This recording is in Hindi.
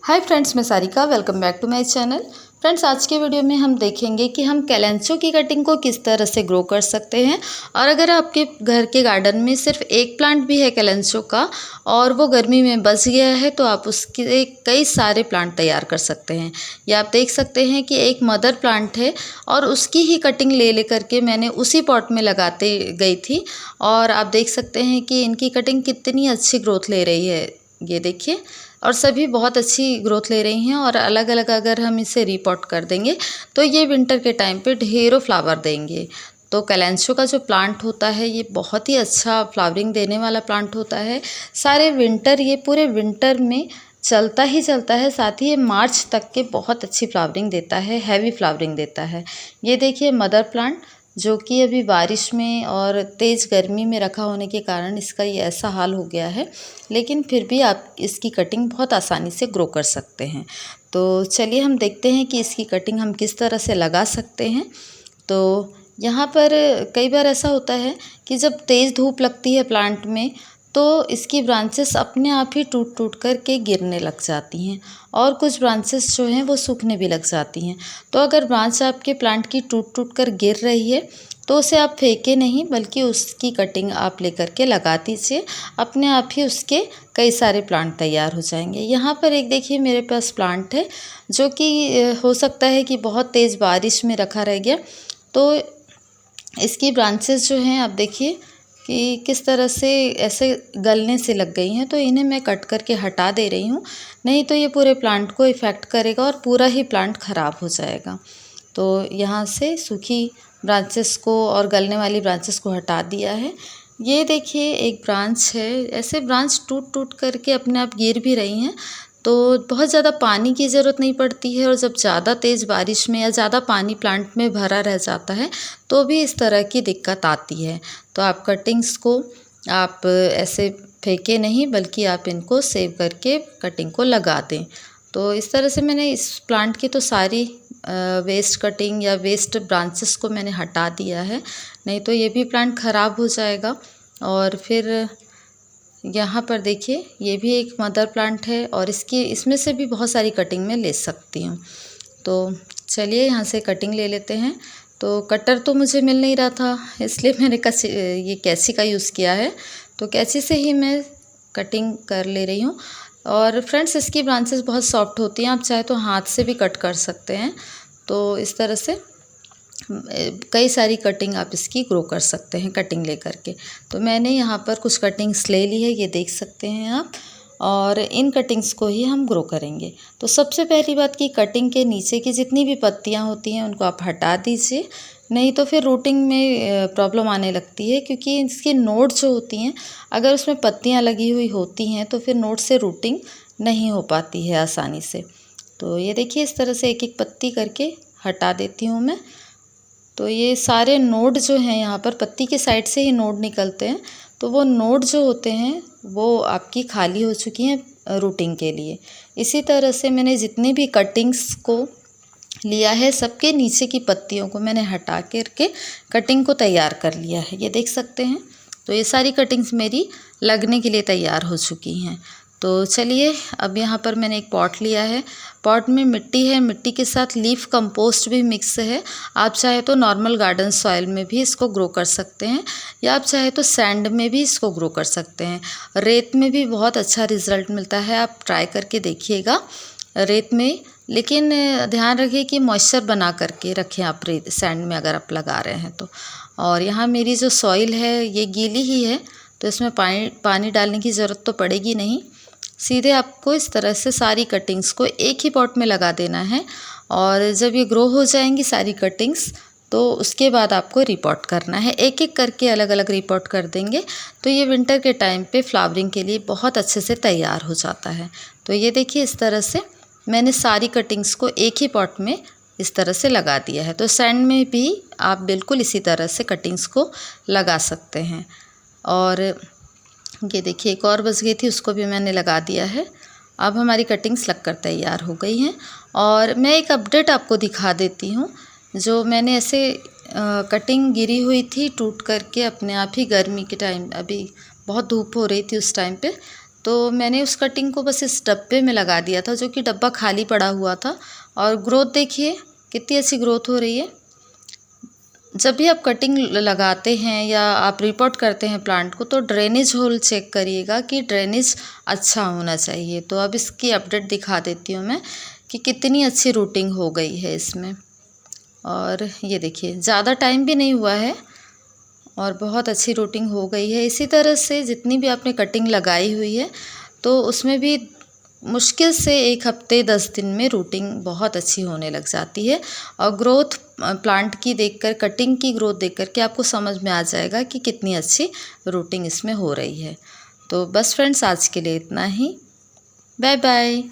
हाय फ्रेंड्स, मैं Sarika. Welcome back to my channel. Friends, आज के वीडियो में हम देखेंगे कि हम कैलेंचो की कटिंग को किस तरह से ग्रो कर सकते हैं। और अगर आपके घर के गार्डन में सिर्फ एक प्लांट भी है कैलेंचो का और वो गर्मी में बच गया है, तो आप उसके कई सारे प्लांट तैयार कर सकते हैं। या आप देख सकते हैं कि एक मदर प्लांट है और उसकी ही कटिंग ले करके मैंने उसी पॉट में लगाते गई थी। और आप देख सकते हैं कि इनकी कटिंग कितनी अच्छी ग्रोथ ले रही है। ये देखिए, और सभी बहुत अच्छी ग्रोथ ले रही हैं। और अलग अलग अगर हम इसे रीपॉट कर देंगे तो ये विंटर के टाइम पे ढेरों फ्लावर देंगे। तो कैलेंचो का जो प्लांट होता है ये बहुत ही अच्छा फ्लावरिंग देने वाला प्लांट होता है। सारे विंटर, ये पूरे विंटर में चलता ही चलता है। साथ ही ये मार्च तक के बहुत अच्छी फ्लावरिंग देता है, हैवी फ्लावरिंग देता है। ये देखिए मदर प्लांट, जो कि अभी बारिश में और तेज़ गर्मी में रखा होने के कारण इसका ये ऐसा हाल हो गया है, लेकिन फिर भी आप इसकी कटिंग बहुत आसानी से ग्रो कर सकते हैं। तो चलिए हम देखते हैं कि इसकी कटिंग हम किस तरह से लगा सकते हैं। तो यहाँ पर कई बार ऐसा होता है कि जब तेज़ धूप लगती है प्लांट में, तो इसकी ब्रांचेस अपने आप ही टूट टूट कर के गिरने लग जाती हैं और कुछ ब्रांचेस जो हैं वो सूखने भी लग जाती हैं। तो अगर ब्रांच आपके प्लांट की टूट टूट कर गिर रही है तो उसे आप फेंके नहीं, बल्कि उसकी कटिंग आप लेकर के लगा दीजिए। अपने आप ही उसके कई सारे प्लांट तैयार हो जाएंगे। यहाँ पर एक देखिए मेरे पास प्लांट है जो कि हो सकता है कि बहुत तेज़ बारिश में रखा रह गया। तो इसकी ब्रांचेस जो हैं आप देखिए कि किस तरह से ऐसे गलने से लग गई हैं। तो इन्हें मैं कट करके हटा दे रही हूँ, नहीं तो ये पूरे प्लांट को इफ़ेक्ट करेगा और पूरा ही प्लांट ख़राब हो जाएगा। तो यहाँ से सूखी ब्रांचेस को और गलने वाली ब्रांचेस को हटा दिया है। ये देखिए एक ब्रांच है, ऐसे ब्रांच टूट टूट करके अपने आप गिर भी रही हैं। तो बहुत ज़्यादा पानी की ज़रूरत नहीं पड़ती है, और जब ज़्यादा तेज़ बारिश में या ज़्यादा पानी प्लांट में भरा रह जाता है तो भी इस तरह की दिक्कत आती है। तो आप कटिंग्स को आप ऐसे फेंके नहीं, बल्कि आप इनको सेव करके कटिंग को लगा दें। तो इस तरह से मैंने इस प्लांट की तो सारी वेस्ट कटिंग या वेस्ट ब्रांचेस को मैंने हटा दिया है, नहीं तो ये भी प्लांट ख़राब हो जाएगा। और फिर यहाँ पर देखिए ये भी एक मदर प्लांट है और इसमें से भी बहुत सारी कटिंग मैं ले सकती हूँ। तो चलिए यहाँ से कटिंग ले लेते हैं। तो कटर तो मुझे मिल नहीं रहा था, इसलिए मैंने ये कैंची का यूज़ किया है। तो कैंची से ही मैं कटिंग कर ले रही हूँ। और फ्रेंड्स, इसकी ब्रांचेस बहुत सॉफ्ट होती हैं, आप चाहे तो हाथ से भी कट कर सकते हैं। तो इस तरह से कई सारी कटिंग आप इसकी ग्रो कर सकते हैं कटिंग लेकर के। तो मैंने यहाँ पर कुछ कटिंग्स ले ली है, ये देख सकते हैं आप। और इन कटिंग्स को ही हम ग्रो करेंगे। तो सबसे पहली बात कि कटिंग के नीचे की जितनी भी पत्तियाँ होती हैं उनको आप हटा दीजिए, नहीं तो फिर रूटिंग में प्रॉब्लम आने लगती है। क्योंकि इसकी नोड जो होती हैं, अगर उसमें पत्तियाँ लगी हुई होती हैं तो फिर नोड से रूटिंग नहीं हो पाती है आसानी से। तो ये देखिए इस तरह से एक एक पत्ती करके हटा देती हूँ मैं। तो ये सारे नोड जो हैं, यहाँ पर पत्ती के साइड से ही नोड निकलते हैं, तो वो नोड जो होते हैं वो आपकी खाली हो चुकी हैं रूटिंग के लिए। इसी तरह से मैंने जितनी भी कटिंग्स को लिया है, सबके नीचे की पत्तियों को मैंने हटा करके कटिंग को तैयार कर लिया है, ये देख सकते हैं। तो ये सारी कटिंग्स मेरी लगने के लिए तैयार हो चुकी हैं। तो चलिए, अब यहाँ पर मैंने एक पॉट लिया है। पॉट में मिट्टी है, मिट्टी के साथ लीफ कंपोस्ट भी मिक्स है। आप चाहे तो नॉर्मल गार्डन सॉइल में भी इसको ग्रो कर सकते हैं, या आप चाहे तो सैंड में भी इसको ग्रो कर सकते हैं। रेत में भी बहुत अच्छा रिजल्ट मिलता है, आप ट्राई करके देखिएगा रेत में। लेकिन ध्यान रखिए कि मॉइस्चर बना करके रखें आप रेत सैंड में अगर आप लगा रहे हैं तो। और यहाँ मेरी जो सॉइल है ये गीली ही है, तो इसमें पानी डालने की ज़रूरत तो पड़ेगी नहीं। सीधे आपको इस तरह से सारी कटिंग्स को एक ही पॉट में लगा देना है। और जब ये ग्रो हो जाएंगी सारी कटिंग्स, तो उसके बाद आपको रिपोर्ट करना है। एक एक करके अलग अलग रिपोर्ट कर देंगे तो ये विंटर के टाइम पे फ्लावरिंग के लिए बहुत अच्छे से तैयार हो जाता है। तो ये देखिए इस तरह से मैंने सारी कटिंग्स को एक ही पॉट में इस तरह से लगा दिया है। तो सैंड में भी आप बिल्कुल इसी तरह से कटिंग्स को लगा सकते हैं। और ये देखिए एक और बच गई थी, उसको भी मैंने लगा दिया है। अब हमारी कटिंग्स लगकर तैयार हो गई हैं। और मैं एक अपडेट आपको दिखा देती हूँ। जो मैंने ऐसे कटिंग गिरी हुई थी टूट करके अपने आप ही, गर्मी के टाइम, अभी बहुत धूप हो रही थी उस टाइम पे, तो मैंने उस कटिंग को बस इस डब्बे में लगा दिया था, जो कि डब्बा खाली पड़ा हुआ था। और ग्रोथ देखिए कितनी अच्छी ग्रोथ हो रही है। जब भी आप कटिंग लगाते हैं या आप रिपोर्ट करते हैं प्लांट को, तो ड्रेनेज होल चेक करिएगा कि ड्रेनेज अच्छा होना चाहिए। तो अब इसकी अपडेट दिखा देती हूँ मैं कि कितनी अच्छी रूटिंग हो गई है इसमें। और ये देखिए ज़्यादा टाइम भी नहीं हुआ है और बहुत अच्छी रूटिंग हो गई है। इसी तरह से जितनी भी आपने कटिंग लगाई हुई है, तो उसमें भी मुश्किल से 1 हफ्ते 10 दिन में रूटिंग बहुत अच्छी होने लग जाती है। और ग्रोथ प्लांट की देखकर, कटिंग की ग्रोथ देखकर के आपको समझ में आ जाएगा कि कितनी अच्छी रूटिंग इसमें हो रही है। तो बस फ्रेंड्स, आज के लिए इतना ही। Bye bye.